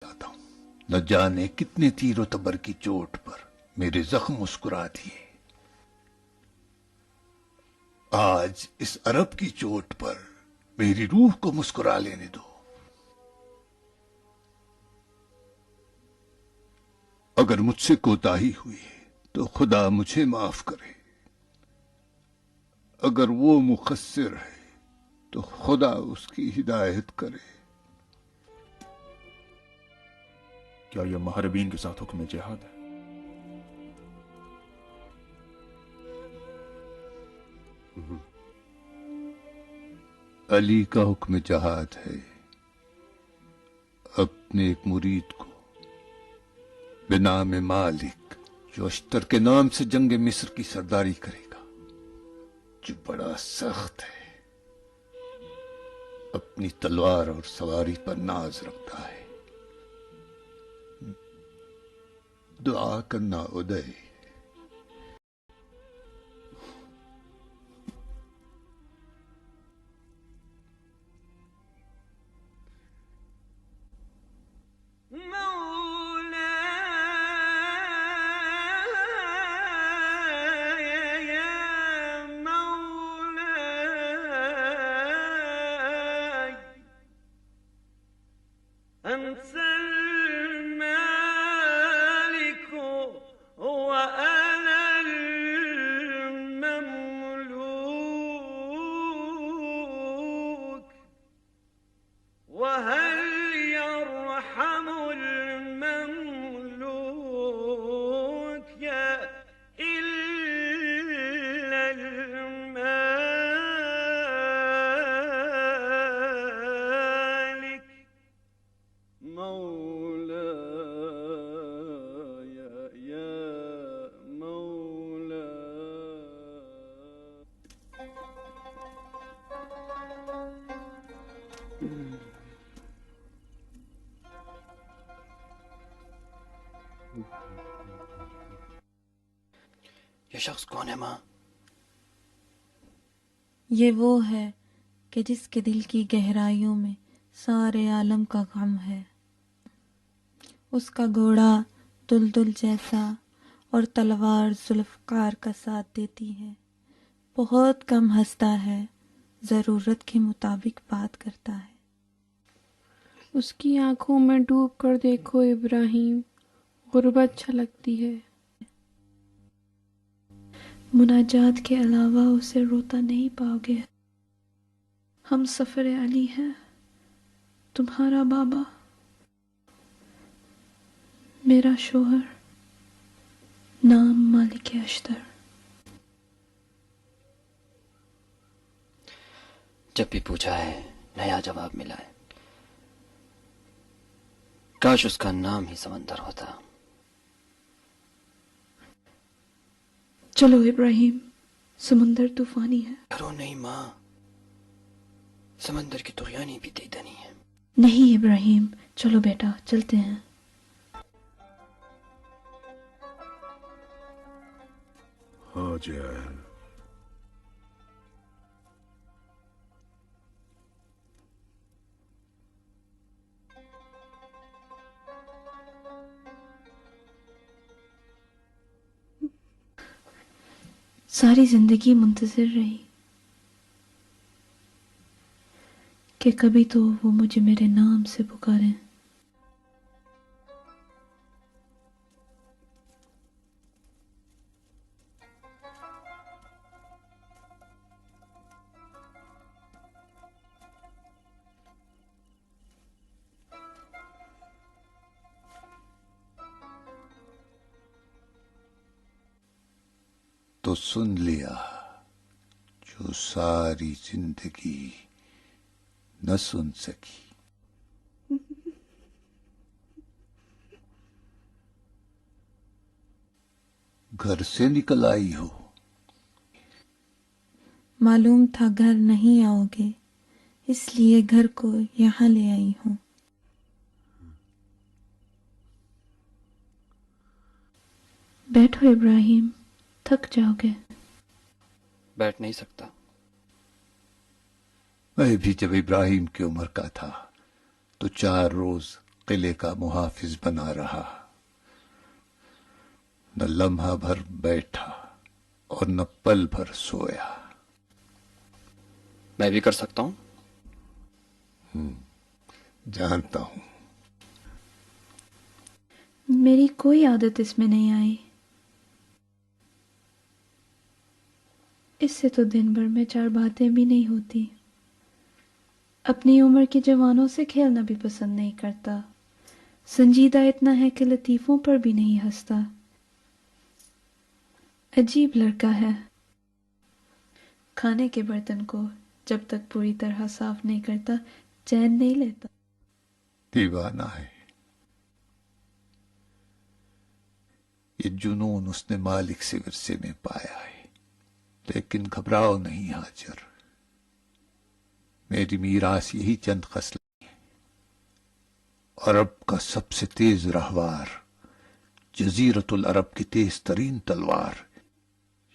بتاتا ہوں، نہ جانے کتنے تیر و تبر کی چوٹ پر میرے زخم مسکرا دیے، آج اس عرب کی چوٹ پر میری روح کو مسکرا لینے دو۔ اگر مجھ سے کوتاہی ہوئی تو خدا مجھے معاف کرے، اگر وہ مقصر ہے تو خدا اس کی ہدایت کرے۔ کیا یہ محاربین کے ساتھ حکم جہاد ہے؟ علی کا حکم جہاد ہے، اپنے ایک مرید کو بنام مالک، جو اشتر کے نام سے جنگ مصر کی سرداری کرے گا، جو بڑا سخت ہے، اپنی تلوار اور سواری پر ناز رکھتا ہے۔ دعا کرنا ادے۔ یہ شخص کون ہے ماں؟ یہ وہ ہے کہ جس کے دل کی گہرائیوں میں سارے عالم کا غم ہے۔ اس کا گھوڑا دلدل جیسا اور تلوار ذوالفقار کا ساتھ دیتی ہے، بہت کم ہنستا ہے، ضرورت کے مطابق بات کرتا ہے۔ اس کی آنکھوں میں ڈوب کر دیکھو ابراہیم، غربت چھلکتی ہے۔ مناجات کے علاوہ اسے روتا نہیں پاؤ گے۔ ہم سفر علی ہیں، تمہارا بابا، میرا شوہر، نام مالک اشتر۔ جب بھی پوچھا ہے نیا جواب ملا ہے، کاش اس کا نام ہی سمندر ہوتا۔ چلو ابراہیم، سمندر طوفانی ہے۔ ڈرو نہیں ماں، سمندر کی طغیانی بھی دیدنی ہے۔ نہیں ابراہیم، چلو بیٹا، چلتے ہیں۔ حاجر، ساری زندگی منتظر رہی کہ کبھی تو وہ مجھے میرے نام سے پکاریں۔ تو سن لیا جو ساری زندگی نہ سن سکی۔ گھر سے نکل آئی ہو، معلوم تھا گھر نہیں آؤ گے، اس لیے گھر کو یہاں لے آئی ہوں۔ بیٹھو ابراہیم، تھک جاؤ گے۔ بیٹھ نہیں سکتا۔ میں بھی جب ابراہیم کی عمر کا تھا تو 4 روز قلعے کا محافظ بنا رہا، نہ لمحہ بھر بیٹھا اور نہ پل بھر سویا۔ میں بھی کر سکتا ہوں۔ جانتا ہوں۔ میری کوئی عادت اس میں نہیں آئی۔ اس سے تو دن بھر میں 4 باتیں بھی نہیں ہوتی۔ اپنی عمر کے جوانوں سے کھیلنا بھی پسند نہیں کرتا، سنجیدہ اتنا ہے کہ لطیفوں پر بھی نہیں ہنستا۔ عجیب لڑکا ہے۔ کھانے کے برتن کو جب تک پوری طرح صاف نہیں کرتا چین نہیں لیتا۔ دیوانہ ہے۔ یہ جنون اس نے مالک سے ورثے میں پایا ہے، لیکن گھبراؤ نہیں ہاجر، میری میراث یہی چند خصلتیں ہیں۔ عرب کا سب سے تیز رہوار، جزیرت العرب کی تیز ترین تلوار،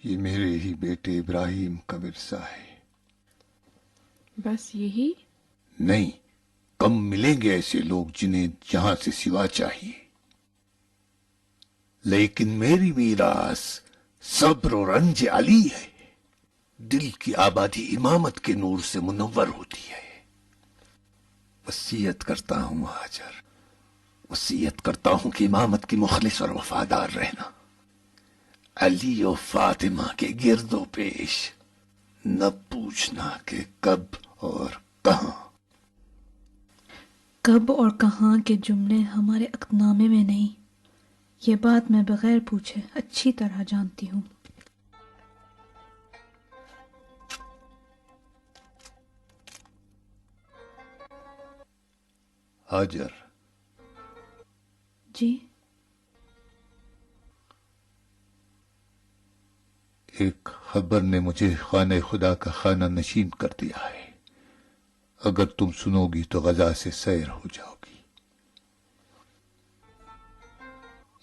یہ میرے ہی بیٹے ابراہیم کا ورثہ ہے۔ بس یہی؟ نہیں، کم ملیں گے ایسے لوگ جنہیں جہاں سے سوا چاہیے، لیکن میری میراث صبر و رنج علی ہے۔ دل کی آبادی امامت کے نور سے منور ہوتی ہے۔ وصیت کرتا ہوں ہاجر، وصیت کرتا ہوں کہ امامت کی مخلص اور وفادار رہنا، علی و فاطمہ کے گرد و پیش، نہ پوچھنا کہ کب اور کہاں۔ کب اور کہاں کے جملے ہمارے عقدنامے میں نہیں، یہ بات میں بغیر پوچھے اچھی طرح جانتی ہوں۔ ہاجر، جی؟ ایک خبر نے مجھے خانہ خدا کا خانہ نشین کر دیا ہے۔ اگر تم سنو گی تو غزہ سے سیر ہو جاؤ گی۔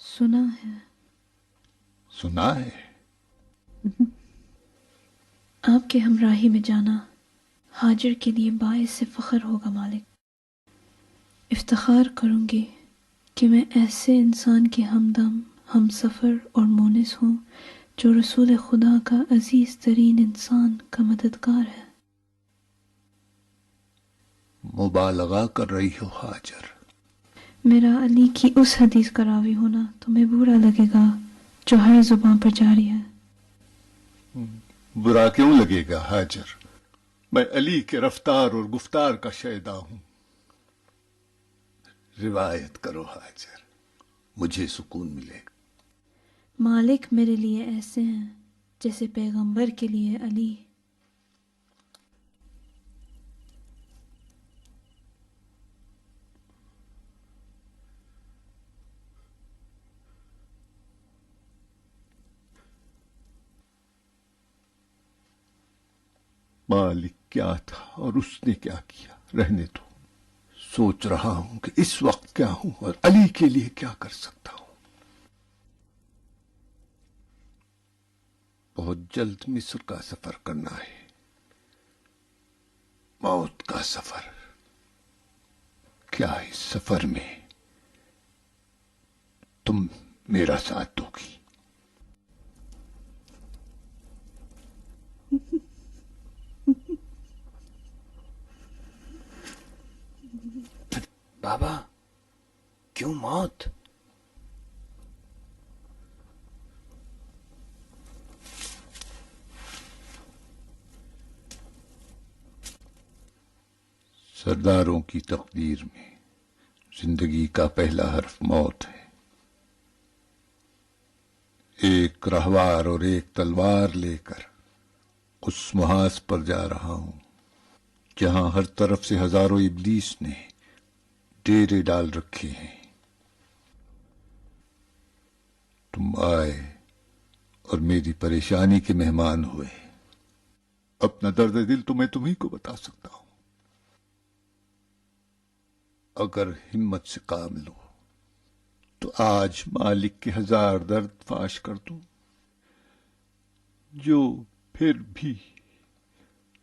سنا ہے۔ سنا ہے؟ آپ کے ہمراہی میں جانا ہاجر کے لیے باعث سے فخر ہوگا مالک۔ افتخار کروں گی کہ میں ایسے انسان کے ہمدم، ہم سفر اور مونس ہوں جو رسول خدا کا عزیز ترین انسان کا مددگار ہے۔ مبالغہ کر رہی ہو ہاجر۔ میرا علی کی اس حدیث کا راوی ہونا تمہیں برا لگے گا جو ہر زبان پر جاری ہے۔ برا کیوں لگے گا ہاجر؟ میں علی کے رفتار اور گفتار کا شیدا ہوں۔ روایت کرو ہاجر، مجھے سکون ملے گا۔ مالک میرے لیے ایسے ہیں جیسے پیغمبر کے لیے علی۔ مالک کیا تھا اور اس نے کیا کیا رہنے دو۔ سوچ رہا ہوں کہ اس وقت کیا ہوں اور علی کے لیے کیا کر سکتا ہوں۔ بہت جلد مصر کا سفر کرنا ہے، موت کا سفر۔ کیا اس سفر میں تم میرا ساتھ دو گی؟ بابا، کیوں موت؟ سرداروں کی تقدیر میں زندگی کا پہلا حرف موت ہے۔ ایک رہوار اور ایک تلوار لے کر اس محاذ پر جا رہا ہوں جہاں ہر طرف سے ہزاروں ابلیس نے ڈیرے ڈال رکھے ہیں۔ تم آئے اور میری پریشانی کے مہمان ہوئے۔ اپنا درد دل تو میں تمہیں کو بتا سکتا ہوں۔ اگر ہمت سے کام لو تو آج مالک کے 1000 درد فاش کر دوں، جو پھر بھی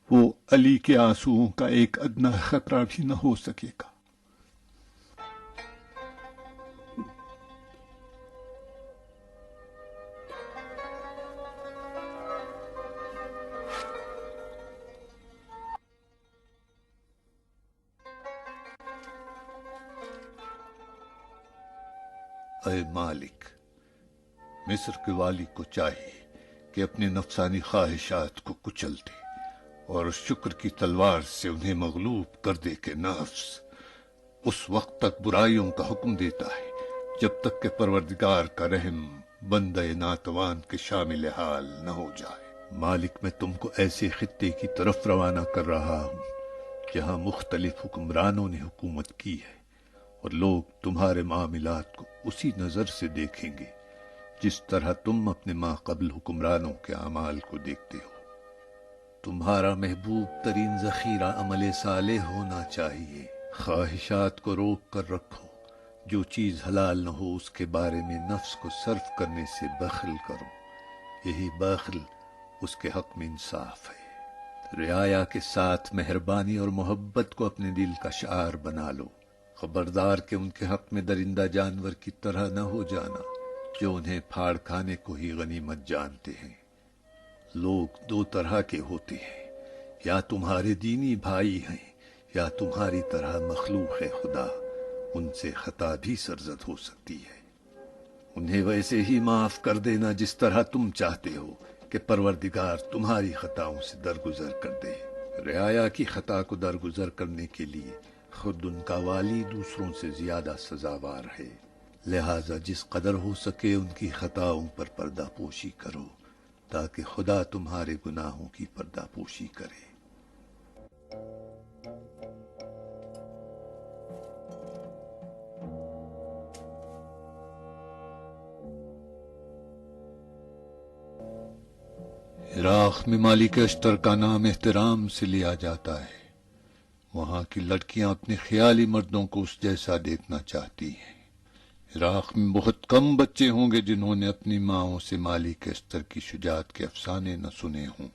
وہ علی کے آنسوؤں کا ایک ادنا خطرہ بھی نہ ہو سکے گا۔ اے مالک، مصر کے والی کو چاہیے کہ اپنے نفسانی خواہشات کو کچل دے اور شکر کی تلوار سے انہیں مغلوب کر دے کہ نفس اس وقت تک برائیوں کا حکم دیتا ہے جب تک کہ پروردگار کا رحم بندہ ناتوان کے شامل حال نہ ہو جائے۔ مالک، میں تم کو ایسے خطے کی طرف روانہ کر رہا ہوں جہاں مختلف حکمرانوں نے حکومت کی ہے، اور لوگ تمہارے معاملات کو اسی نظر سے دیکھیں گے جس طرح تم اپنے ماقبل حکمرانوں کے اعمال کو دیکھتے ہو۔ تمہارا محبوب ترین ذخیرہ عمل صالح ہونا چاہیے۔ خواہشات کو روک کر رکھو، جو چیز حلال نہ ہو اس کے بارے میں نفس کو صرف کرنے سے بخل کرو، یہی بخل اس کے حق میں انصاف ہے۔ رعایا کے ساتھ مہربانی اور محبت کو اپنے دل کا شعار بنا لو۔ خبردار کہ ان کے حق میں درندہ جانور کی طرح نہ ہو جانا جو انہیں پھاڑ کھانے کو ہی غنیمت جانتے ہیں۔ لوگ دو طرح کے ہوتے ہیں، یا تمہارے دینی بھائی ہیں یا تمہاری طرح مخلوق ہے خدا، ان سے خطا بھی سرزد ہو سکتی ہے۔ انہیں ویسے ہی معاف کر دینا جس طرح تم چاہتے ہو کہ پروردگار تمہاری خطاؤں سے درگزر کر دے۔ رعایا کی خطا کو درگزر کرنے کے لیے خود ان کا والی دوسروں سے زیادہ سزاوار ہے، لہذا جس قدر ہو سکے ان کی خطاؤں پر پردہ پوشی کرو تاکہ خدا تمہارے گناہوں کی پردہ پوشی کرے۔ عراق میں مالک اشتر کا نام احترام سے لیا جاتا ہے۔ وہاں کی لڑکیاں اپنے خیالی مردوں کو اس جیسا دیکھنا چاہتی ہیں۔ عراق میں بہت کم بچے ہوں گے جنہوں نے اپنی ماؤں سے مالک اشتر کی شجاعت کے افسانے نہ سنے ہوں۔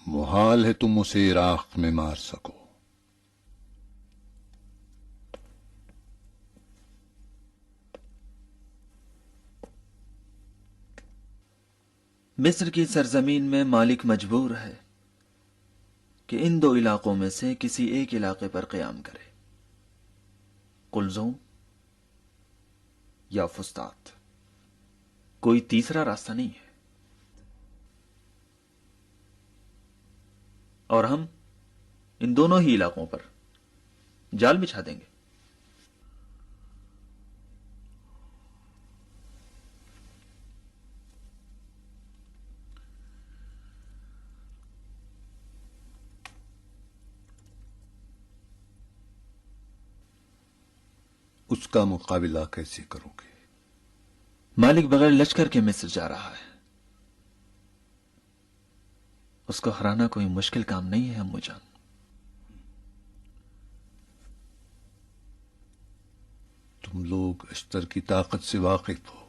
محال ہے تم اسے عراق میں مار سکو۔ مصر کی سرزمین میں مالک مجبور ہے کہ ان دو علاقوں میں سے کسی ایک علاقے پر قیام کرے، قلزم یا فسطاط۔ کوئی تیسرا راستہ نہیں ہے، اور ہم ان دونوں ہی علاقوں پر جال بچھا دیں گے۔ اس کا مقابلہ کیسے کرو گے؟ مالک بغیر لشکر کے مصر جا رہا ہے، اس کو ہرانا کوئی مشکل کام نہیں ہے امو جان۔ تم لوگ اشتر کی طاقت سے واقف ہو،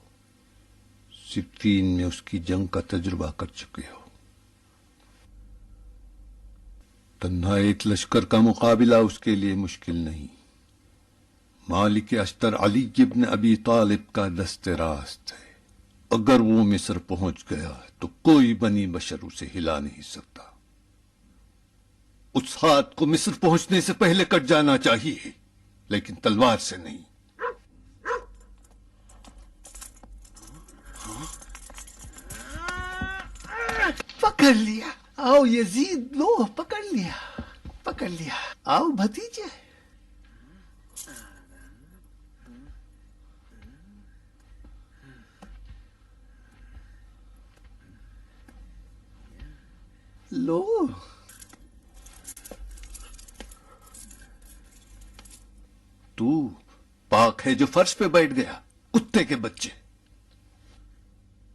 صفین میں اس کی جنگ کا تجربہ کر چکے ہو۔ تنہا ایک لشکر کا مقابلہ اس کے لیے مشکل نہیں۔ مالک اشتر علی ابن ابی طالب کا دست راست ہے، اگر وہ مصر پہنچ گیا تو کوئی بنی بشر اسے ہلا نہیں سکتا۔ اس ہاتھ کو مصر پہنچنے سے پہلے کٹ جانا چاہیے، لیکن تلوار سے نہیں۔ پکڑ لیا، آؤ یزید، لو پکڑ لیا، پکڑ لیا، آؤ بھتیجے۔ لو تو پاک ہے جو فرش پہ بیٹھ گیا، کتے کے بچے۔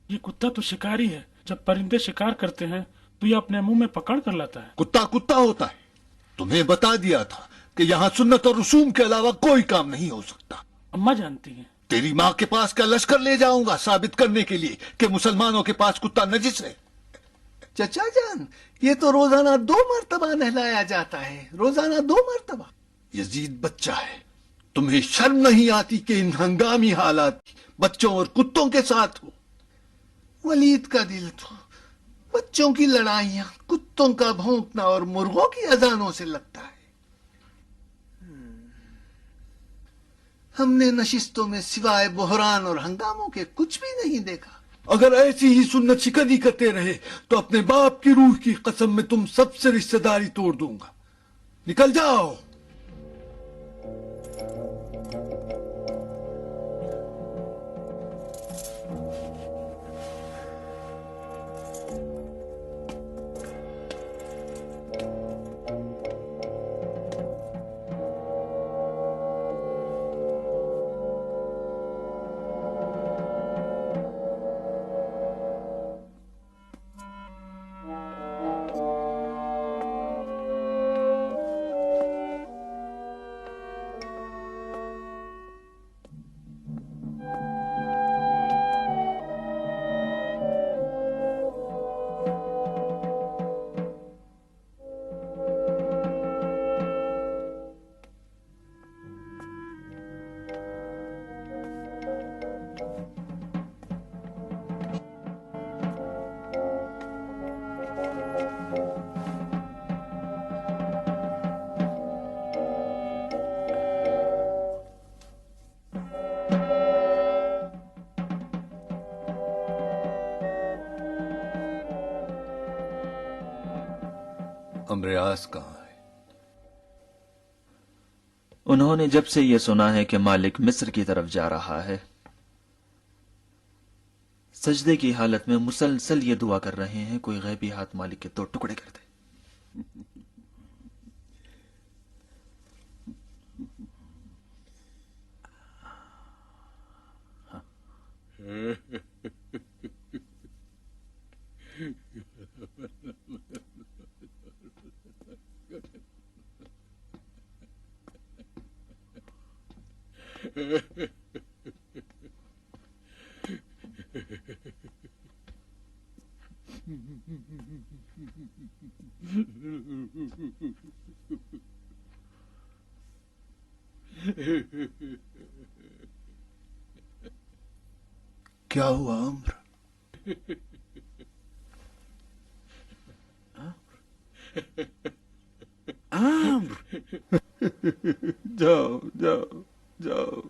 یہ کتا تو شکاری ہے، جب پرندے شکار کرتے ہیں تو یہ اپنے منہ میں پکڑ کر لاتا ہے۔ کتا کتا ہوتا ہے، تمہیں بتا دیا تھا کہ یہاں سنت اور رسوم کے علاوہ کوئی کام نہیں ہو سکتا۔ اماں جانتی ہیں۔ تیری ماں کے پاس کا لشکر لے جاؤں گا ثابت کرنے کے لیے کہ مسلمانوں کے پاس کتا نجس ہے۔ چچا جان، یہ تو روزانہ 2 مرتبہ نہلایا جاتا ہے، روزانہ 2 مرتبہ۔ یزید بچہ ہے، تمہیں شرم نہیں آتی کہ ان ہنگامی حالات بچوں اور کتوں کے ساتھ ہو؟ ولید کا دل تو بچوں کی لڑائیاں، کتوں کا بھونکنا اور مرغوں کی اذانوں سے لگتا ہے۔ ہم نے نشستوں میں سوائے بحران اور ہنگاموں کے کچھ بھی نہیں دیکھا۔ اگر ایسی ہی سنت شکنی کرتے رہے تو اپنے باپ کی روح کی قسم میں تم سب سے رشتہ داری توڑ دوں گا۔ نکل جاؤ۔ امریاس کہاں ہے؟ انہوں نے جب سے یہ سنا ہے کہ مالک مصر کی طرف جا رہا ہے، سجدے کی حالت میں مسلسل یہ دعا کر رہے ہیں کوئی غیبی ہاتھ مالک کے 2 ٹکڑے کر دے۔ کیا ہوا عمر؟ جاؤ جاؤ جاؤ۔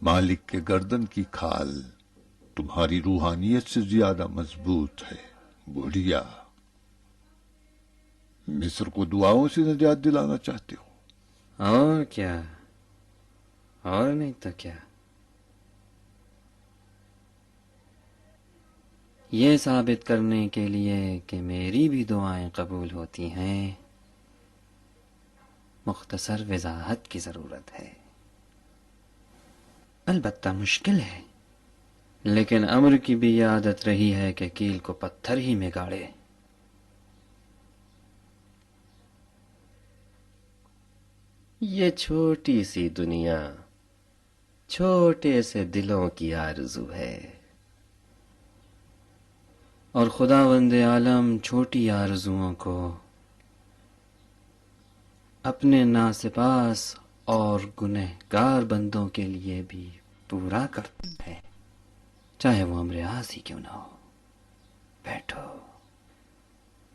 مالک کے گردن کی کھال تمہاری روحانیت سے زیادہ مضبوط ہے بڑھیا۔ مصر کو دعاؤں سے نجات دلانا چاہتے ہو؟ اور کیا، اور نہیں تو کیا۔ یہ ثابت کرنے کے لیے کہ میری بھی دعائیں قبول ہوتی ہیں، مختصر وضاحت کی ضرورت ہے۔ البتہ مشکل ہے، لیکن امر کی بھی عادت رہی ہے کہ کیل کو پتھر ہی میں گاڑے۔ یہ چھوٹی سی دنیا چھوٹے سے دلوں کی آرزو ہے، اور خداوند عالم چھوٹی آرزوؤں کو اپنے ناسپاس اور گنہگار بندوں کے لیے بھی پورا کرتا ہے، چاہے وہ امریاس ہی کیوں نہ ہو۔ بیٹھو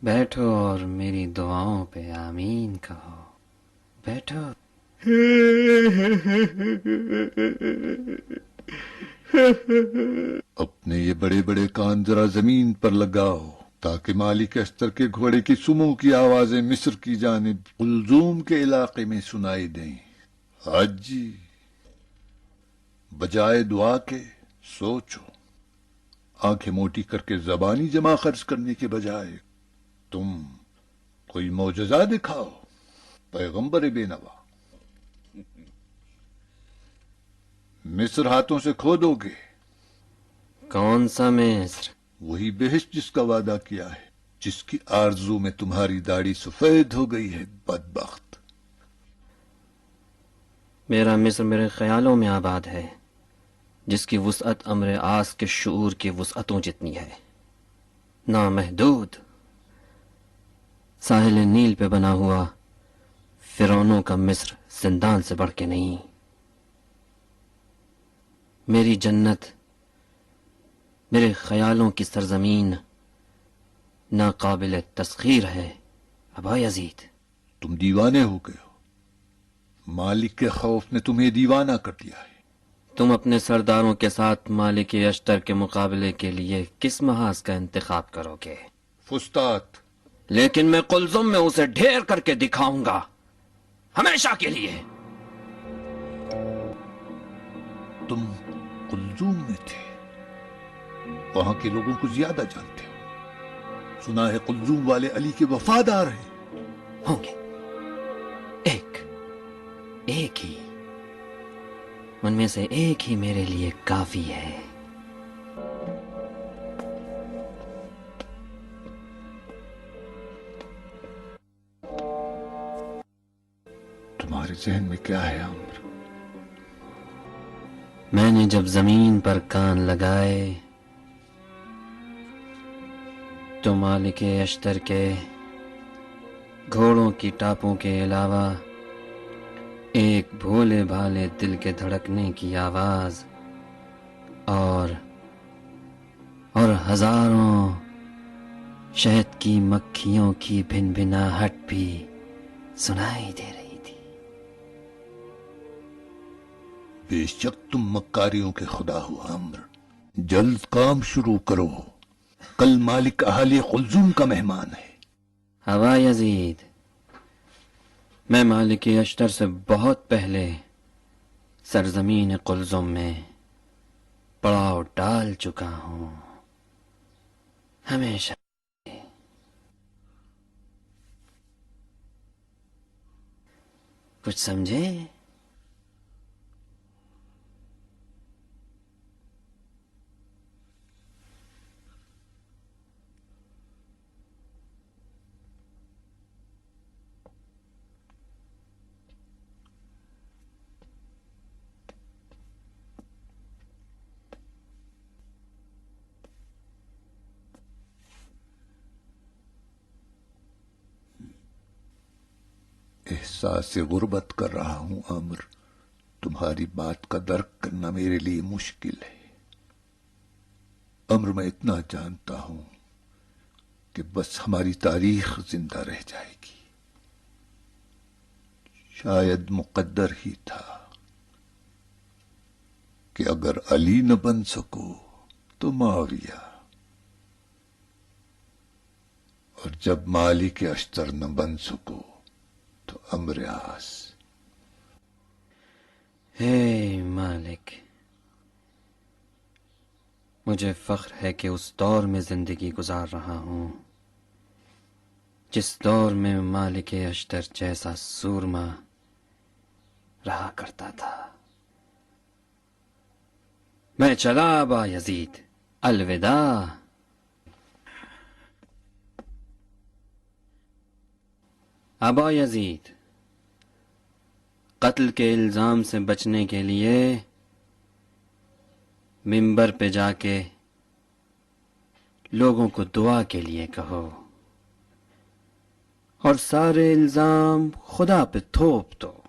بیٹھو اور میری دعاؤں پہ آمین کہو۔ بیٹھو۔ اپنے یہ بڑے بڑے کان ذرا زمین پر لگاؤ تاکہ مالک استر کے گھوڑے کی سموں کی آوازیں مصر کی جانب قلزوم کے علاقے میں سنائی دیں۔ حاجی، بجائے دعا کے سوچو۔ آنکھیں موٹی کر کے زبانی جمع خرچ کرنے کے بجائے تم کوئی معجزہ دکھاؤ پیغمبر بے نوا۔ مصر ہاتھوں سے کھو دو گے۔ کون سا مصر؟ وہی بہشت جس کا وعدہ کیا ہے، جس کی آرزو میں تمہاری داڑھی سفید ہو گئی ہے بدبخت۔ میرا مصر میرے خیالوں میں آباد ہے، جس کی وسعت امر آس کے شعور کی وسعتوں جتنی ہے، نامحدود۔ ساحل نیل پہ بنا ہوا فرعونوں کا مصر زندان سے بڑھ کے نہیں۔ میری جنت، میرے خیالوں کی سرزمین ناقابل تسخیر ہے ابا یزید۔ تم دیوانے ہو گئے ہو، مالک کے خوف نے تمہیں دیوانہ کر دیا ہے۔ تم اپنے سرداروں کے ساتھ مالک اشتر کے مقابلے کے لیے کس محاذ کا انتخاب کرو گے؟ فسطاط۔ لیکن میں قلزم میں اسے ڈھیر کر کے دکھاؤں گا، ہمیشہ کے لیے۔ تم قلزوم میں تھے، وہاں کے لوگوں کو زیادہ جانتے ہو۔ سنا ہے قلزوم والے علی کے وفادار ہیں۔ ہوں گے، ایک ہی، ان میں سے ایک ہی میرے لیے کافی ہے۔ تمہارے ذہن میں کیا ہے عمر؟ میں نے جب زمین پر کان لگائے تو مالک اشتر کے گھوڑوں کی ٹاپوں کے علاوہ ایک بھولے بھالے دل کے دھڑکنے کی آواز اور ہزاروں شہد کی مکھیوں کی بھن بھناہٹ بھی سنائی دے رہی تھی۔ بے شک تم مکاریوں کے خدا ہو عمر۔ جلد کام شروع کرو، کل مالک اہالی قلزوم کا مہمان ہے۔ ابا یزید، میں مالک اشتر سے بہت پہلے سرزمین قلزم میں پڑاؤ ڈال چکا ہوں، ہمیشہ۔ کچھ سمجھے؟ احساس غربت کر رہا ہوں عمر، تمہاری بات کا درک کرنا میرے لیے مشکل ہے۔ عمر، میں اتنا جانتا ہوں کہ بس ہماری تاریخ زندہ رہ جائے گی۔ شاید مقدر ہی تھا کہ اگر علی نہ بن سکو تو معاویہ، اور جب مالک اشتر نہ بن سکو تو امر آس۔ ہے مالک، مجھے فخر ہے کہ اس دور میں زندگی گزار رہا ہوں جس دور میں مالک اشتر جیسا سورما رہا کرتا تھا۔ میں چلا ابا یزید، الوداع۔ ابا یزید، قتل کے الزام سے بچنے کے لیے منبر پہ جا کے لوگوں کو دعا کے لیے کہو اور سارے الزام خدا پہ تھوپ دو۔